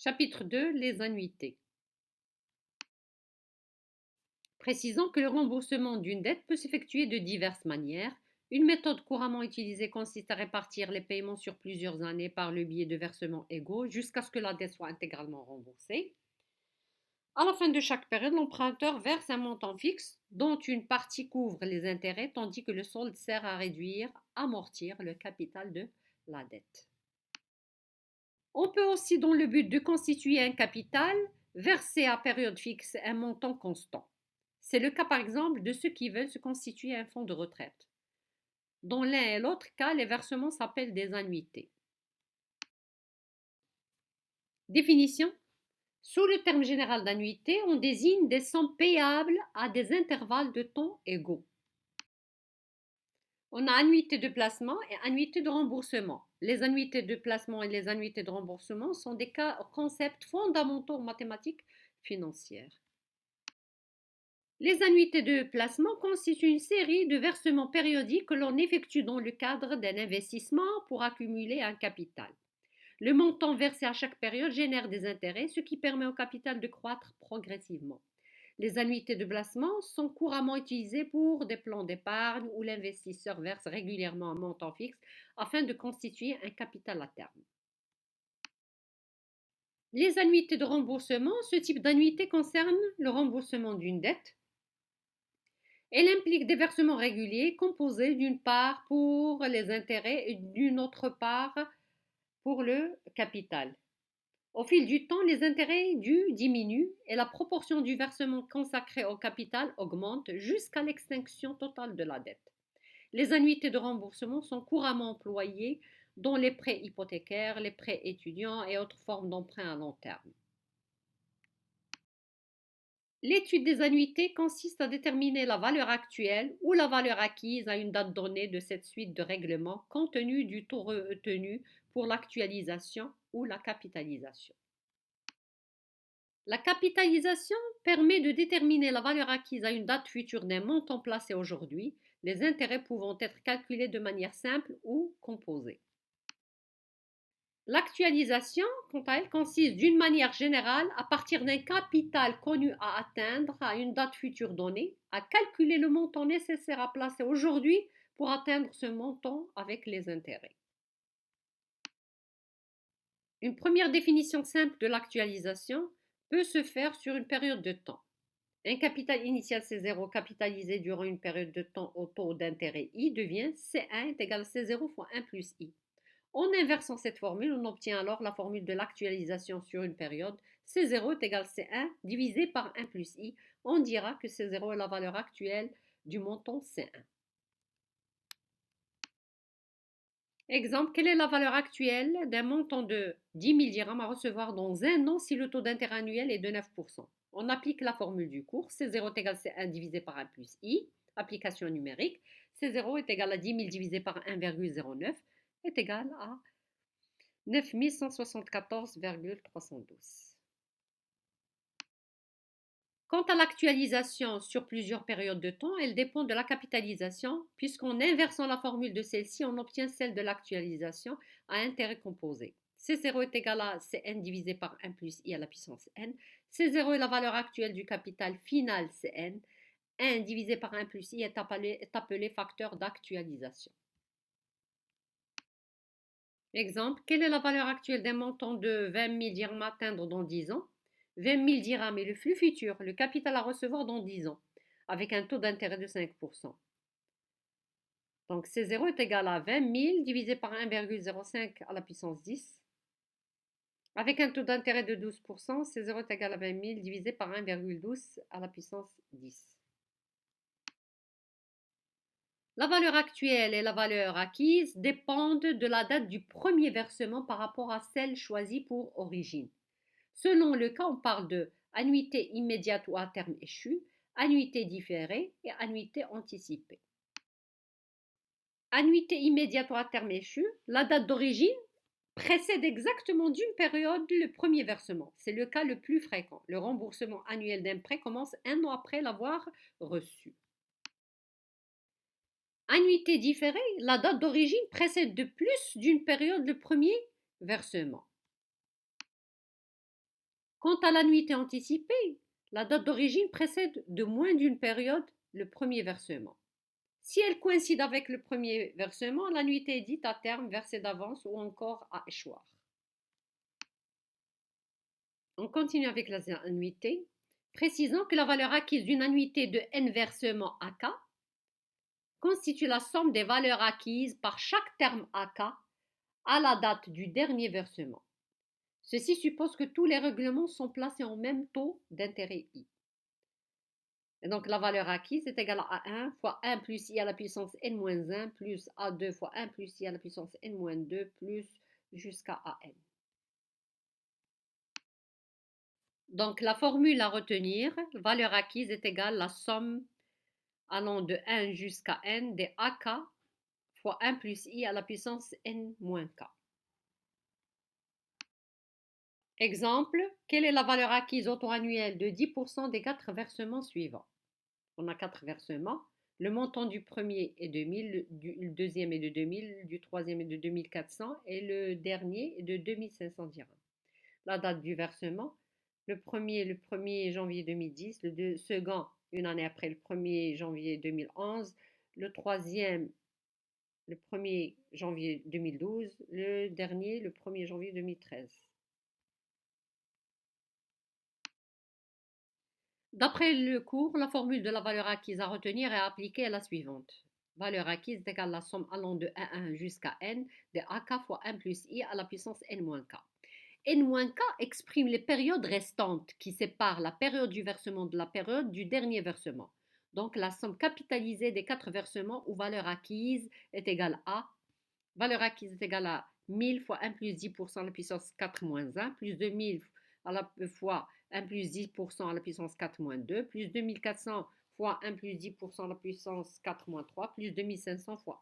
Chapitre 2. Les annuités. Précisons que le remboursement d'une dette peut s'effectuer de diverses manières. Une méthode couramment utilisée consiste à répartir les paiements sur plusieurs années par le biais de versements égaux jusqu'à ce que la dette soit intégralement remboursée. À la fin de chaque période, l'emprunteur verse un montant fixe dont une partie couvre les intérêts tandis que le solde sert à réduire, amortir le capital de la dette. On peut aussi, dans le but de constituer un capital, verser à période fixe un montant constant. C'est le cas par exemple de ceux qui veulent se constituer un fonds de retraite. Dans l'un et l'autre cas, les versements s'appellent des annuités. Définition. Sous le terme général d'annuité, on désigne des sommes payables à des intervalles de temps égaux. On a annuité de placement et annuité de remboursement. Les annuités de placement et les annuités de remboursement sont des concepts fondamentaux en mathématiques financières. Les annuités de placement constituent une série de versements périodiques que l'on effectue dans le cadre d'un investissement pour accumuler un capital. Le montant versé à chaque période génère des intérêts, ce qui permet au capital de croître progressivement. Les annuités de placement sont couramment utilisées pour des plans d'épargne où l'investisseur verse régulièrement un montant fixe afin de constituer un capital à terme. Les annuités de remboursement, ce type d'annuité concerne le remboursement d'une dette. Elle implique des versements réguliers composés d'une part pour les intérêts et d'une autre part pour le capital. Au fil du temps, les intérêts dus diminuent et la proportion du versement consacré au capital augmente jusqu'à l'extinction totale de la dette. Les annuités de remboursement sont couramment employées dans les prêts hypothécaires, les prêts étudiants et autres formes d'emprunts à long terme. L'étude des annuités consiste à déterminer la valeur actuelle ou la valeur acquise à une date donnée de cette suite de règlements compte tenu du taux retenu pour l'actualisation ou la capitalisation. La capitalisation permet de déterminer la valeur acquise à une date future d'un montant placé aujourd'hui, les intérêts pouvant être calculés de manière simple ou composée. L'actualisation, quant à elle, consiste d'une manière générale, à partir d'un capital connu à atteindre à une date future donnée, à calculer le montant nécessaire à placer aujourd'hui pour atteindre ce montant avec les intérêts. Une première définition simple de l'actualisation peut se faire sur une période de temps. Un capital initial C0 capitalisé durant une période de temps au taux d'intérêt I devient C1 est égal à C0 fois 1 plus I. En inversant cette formule, on obtient alors la formule de l'actualisation sur une période. C0 est égal à C1 divisé par 1 plus I. On dira que C0 est la valeur actuelle du montant C1. Exemple, quelle est la valeur actuelle d'un montant de 10 000 dirhams à recevoir dans un an si le taux d'intérêt annuel est de 9%? On applique la formule du cours. C0 est égal à C1 divisé par 1 plus I. Application numérique. C0 est égal à 10 000 divisé par 1,09 est égal à 9 174,312. Quant à l'actualisation sur plusieurs périodes de temps, elle dépend de la capitalisation, puisqu'en inversant la formule de celle-ci, on obtient celle de l'actualisation à intérêt composé. C0 est égal à Cn divisé par 1 plus I à la puissance n. C0 est la valeur actuelle du capital final Cn. 1 divisé par 1 plus I est appelé facteur d'actualisation. Exemple, quelle est la valeur actuelle d'un montant de 20 000 dirhams à atteindre dans 10 ans? 20 000 dirhams est le flux futur, le capital à recevoir dans 10 ans, avec un taux d'intérêt de 5%. Donc C0 est égal à 20 000 divisé par 1,05 à la puissance 10. Avec un taux d'intérêt de 12%, C0 est égal à 20 000 divisé par 1,12 à la puissance 10. La valeur actuelle et la valeur acquise dépendent de la date du premier versement par rapport à celle choisie pour origine. Selon le cas, on parle de annuité immédiate ou à terme échu, annuité différée et annuité anticipée. Annuité immédiate ou à terme échu, la date d'origine précède exactement d'une période le premier versement. C'est le cas le plus fréquent. Le remboursement annuel d'un prêt commence un an après l'avoir reçu. Annuité différée, la date d'origine précède de plus d'une période le premier versement. Quant à l'annuité anticipée, la date d'origine précède de moins d'une période le premier versement. Si elle coïncide avec le premier versement, l'annuité est dite à terme, versée d'avance ou encore à échoir. On continue avec les annuités, précisant que la valeur acquise d'une annuité de n versements AK constitue la somme des valeurs acquises par chaque terme AK à la date du dernier versement. Ceci suppose que tous les règlements sont placés en même taux d'intérêt I. Et donc la valeur acquise est égale à A1 fois 1 plus I à la puissance n-1 plus A2 fois 1 plus I à la puissance n-2 plus jusqu'à AN. Donc la formule à retenir, valeur acquise est égale à la somme allant de 1 jusqu'à n des AK fois 1 plus I à la puissance n-k. Exemple, quelle est la valeur acquise au taux annuel de 10% des 4 versements suivants? On a 4 versements. Le montant du premier est de 1000, du deuxième est de 2000, du troisième est de 2400 et le dernier est de 2500 dirhams. La date du versement, le 1er janvier 2010, le second une année après le 1er janvier 2011, le troisième le 1er janvier 2012, le dernier le 1er janvier 2013. D'après le cours, la formule de la valeur acquise à retenir est appliquée à la suivante. Valeur acquise est égale à la somme allant de 1 jusqu'à n de AK fois 1 plus I à la puissance n-k. N-k exprime les périodes restantes qui séparent la période du versement de la période du dernier versement. Donc la somme capitalisée des 4 versements où valeur acquise est égale à valeur acquise est égale à 1000 fois 1 plus 10% à la puissance 4 moins 1 plus 2000 à la fois 1 plus 10% à la puissance 4 moins 2 plus 2400 fois 1 plus 10% à la puissance 4 moins 3 plus 2500 fois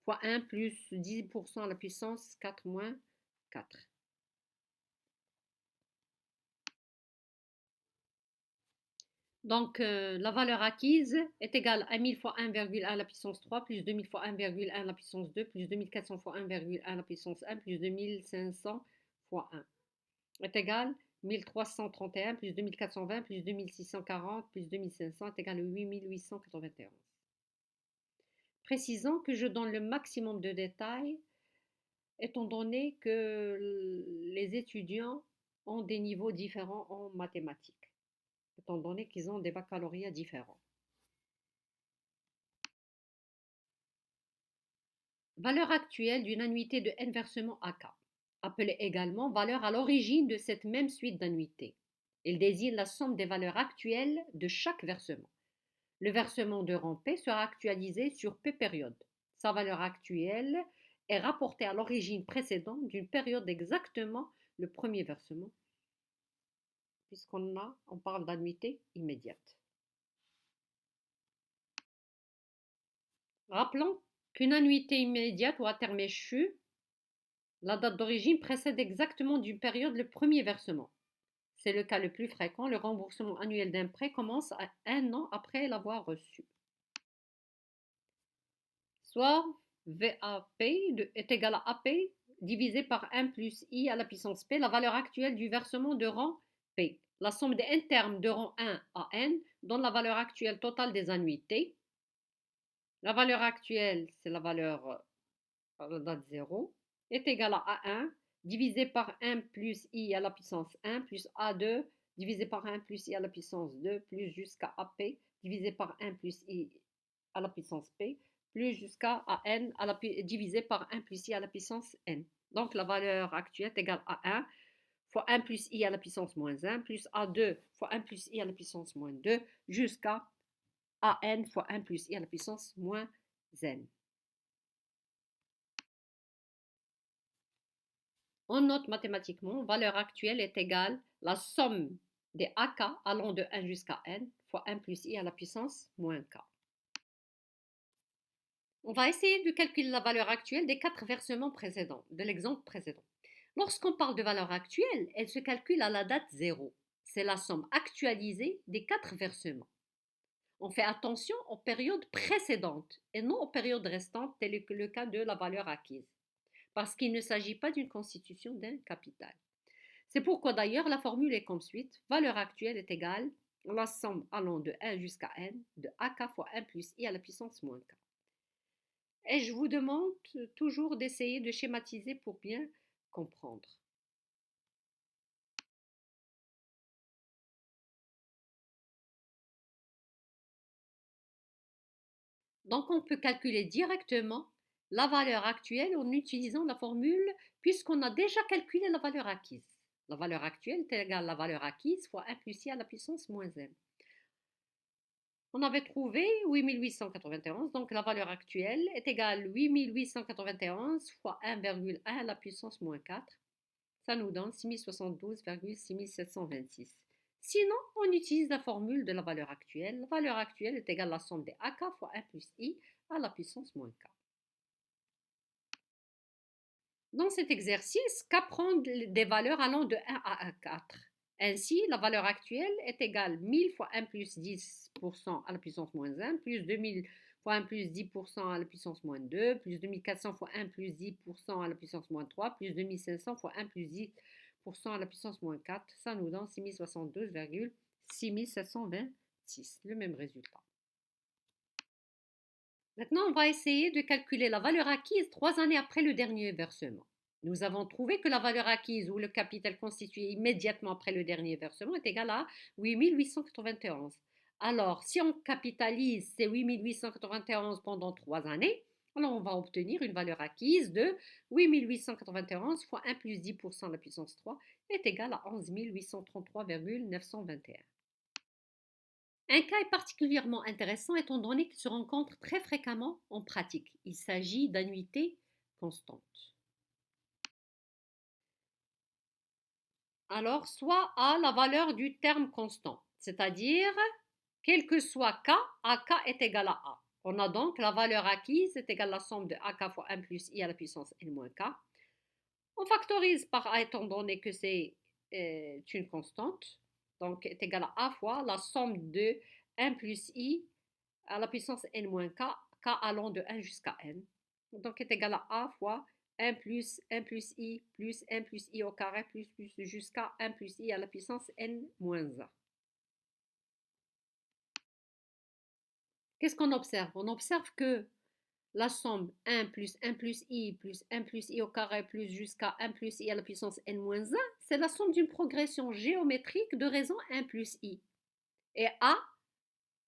1 plus 10% à la puissance 4 moins 4. Donc, la valeur acquise est égale à 1000 fois 1,1 à la puissance 3 plus 2000 fois 1,1 à la puissance 2 plus 2400 fois 1,1 à la puissance 1 plus 2500 fois 1 est égal 1331 plus 2420 plus 2640 plus 2500 est égal à 8891. Précisons que je donne le maximum de détails étant donné que les étudiants ont des niveaux différents en mathématiques, étant donné qu'ils ont des baccalauréats différents. Valeur actuelle d'une annuité de n versements AK, appelée également valeur à l'origine de cette même suite d'annuités. Il désigne la somme des valeurs actuelles de chaque versement. Le versement de rang P sera actualisé sur P période. Sa valeur actuelle est rapportée à l'origine précédente d'une période exactement le premier versement, puisqu'on parle d'annuité immédiate. Rappelons qu'une annuité immédiate ou à terme échu, la date d'origine précède exactement d'une période le premier versement. C'est le cas le plus fréquent. Le remboursement annuel d'un prêt commence à 1 an après l'avoir reçu. Soit VAP est égal à AP divisé par 1 plus I à la puissance P, la valeur actuelle du versement de rang P. La somme des n termes de rang 1 à n donne la valeur actuelle totale des annuités. La valeur actuelle, c'est la valeur à la date 0, est égale à A1 divisé par 1 plus I à la puissance 1 plus A2 divisé par 1 plus I à la puissance 2 plus jusqu'à AP divisé par 1 plus I à la puissance P plus jusqu'à AN divisé par 1 plus I à la puissance N. Donc la valeur actuelle est égale à 1 fois 1 plus I à la puissance moins 1 plus A2 fois 1 plus I à la puissance moins 2 jusqu'à AN fois 1 plus I à la puissance moins N. On note mathématiquement, valeur actuelle est égale la somme des AK allant de 1 jusqu'à n fois 1 plus I à la puissance moins k. On va essayer de calculer la valeur actuelle des 4 versements précédents, de l'exemple précédent. Lorsqu'on parle de valeur actuelle, elle se calcule à la date 0. C'est la somme actualisée des 4 versements. On fait attention aux périodes précédentes et non aux périodes restantes, tel que le cas de la valeur acquise, parce qu'il ne s'agit pas d'une constitution d'un capital. C'est pourquoi d'ailleurs la formule est comme suite. Valeur actuelle est égale à la somme allant de 1 jusqu'à n de ak fois 1 plus i à la puissance moins k. Et je vous demande toujours d'essayer de schématiser pour bien comprendre. Donc on peut calculer directement la valeur actuelle en utilisant la formule puisqu'on a déjà calculé la valeur acquise. La valeur actuelle est égale à la valeur acquise fois 1 plus i à la puissance moins n. On avait trouvé 8891, donc la valeur actuelle est égale à 8891 fois 1,1 à la puissance moins 4. Ça nous donne 6072,6726. Sinon, on utilise la formule de la valeur actuelle. La valeur actuelle est égale à la somme des AK fois 1 plus I à la puissance moins K. Dans cet exercice, K prend des valeurs allant de 1 à 4. Ainsi, la valeur actuelle est égale à 1000 fois 1 plus 10% à la puissance moins 1, plus 2000 fois 1 plus 10% à la puissance moins 2, plus 2400 fois 1 plus 10% à la puissance moins 3, plus 2500 fois 1 plus 10% à la puissance moins 4. Ça nous donne 6062,6726, le même résultat. Maintenant, on va essayer de calculer la valeur acquise 3 années après le dernier versement. Nous avons trouvé que la valeur acquise ou le capital constitué immédiatement après le dernier versement est égal à 8891. Alors, si on capitalise ces 8891 pendant 3 années, alors on va obtenir une valeur acquise de 8891 fois 1 plus 10% à la puissance 3 est égal à 11 833,921. Un cas est particulièrement intéressant étant donné qu'il se rencontre très fréquemment en pratique. Il s'agit d'annuités constantes. Alors, soit A la valeur du terme constant, c'est-à-dire, quel que soit K, AK est égal à A. On a donc la valeur acquise est égale à la somme de AK fois 1 plus I à la puissance N moins K. On factorise par A étant donné que c'est une constante, donc est égal à A fois la somme de 1 plus I à la puissance n moins k, k allant de 1 jusqu'à n. Donc est égal à a fois 1 plus i plus 1 plus i au carré plus jusqu'à 1 plus i à la puissance n moins 1. Qu'est-ce qu'on observe? On observe que la somme 1 plus i plus 1 plus i au carré plus jusqu'à 1 plus i à la puissance n moins 1, c'est la somme d'une progression géométrique de raison 1 plus i. Et a,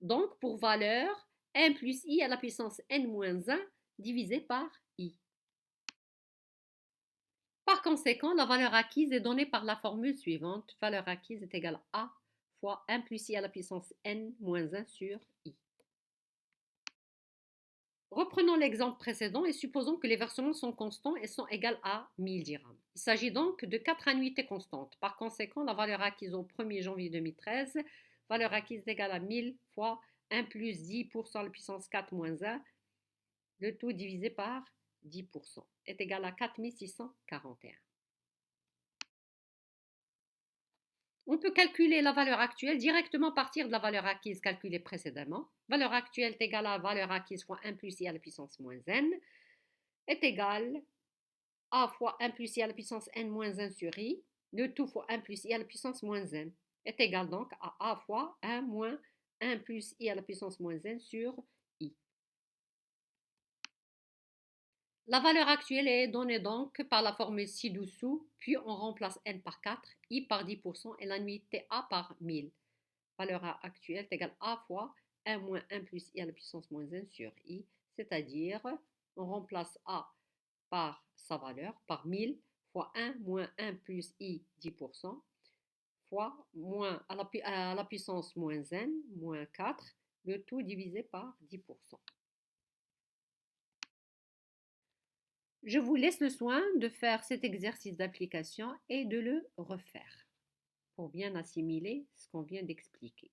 donc pour valeur 1 plus i à la puissance n-1 divisé par i. Par conséquent, la valeur acquise est donnée par la formule suivante. Valeur acquise est égale à A fois 1 plus i à la puissance n-1 sur i. Reprenons l'exemple précédent et supposons que les versements sont constants et sont égaux à 1000 dirhams. Il s'agit donc de 4 annuités constantes. Par conséquent, la valeur acquise au 1er janvier 2013, valeur acquise est égale à 1000 fois 1 plus 10% à la puissance 4 moins 1, le tout divisé par 10%, est égal à 4641. On peut calculer la valeur actuelle directement à partir de la valeur acquise calculée précédemment. Valeur actuelle est égale à valeur acquise fois 1 plus i à la puissance moins n est égal à fois 1 plus i à la puissance n moins 1 sur i, le tout fois 1 plus i à la puissance moins n est égal donc à a fois 1 moins 1 plus i à la puissance moins n sur i. La valeur actuelle est donnée donc par la formule ci-dessous, puis on remplace n par 4, i par 10% et l'annuité a par 1000. Valeur actuelle est égale à fois 1 moins 1 plus i à la puissance moins 1 sur i, c'est-à-dire on remplace a par sa valeur, par 1000, fois 1 moins 1 plus i 10%, fois moins à la puissance moins n, moins 4, le tout divisé par 10%. Je vous laisse le soin de faire cet exercice d'application et de le refaire pour bien assimiler ce qu'on vient d'expliquer.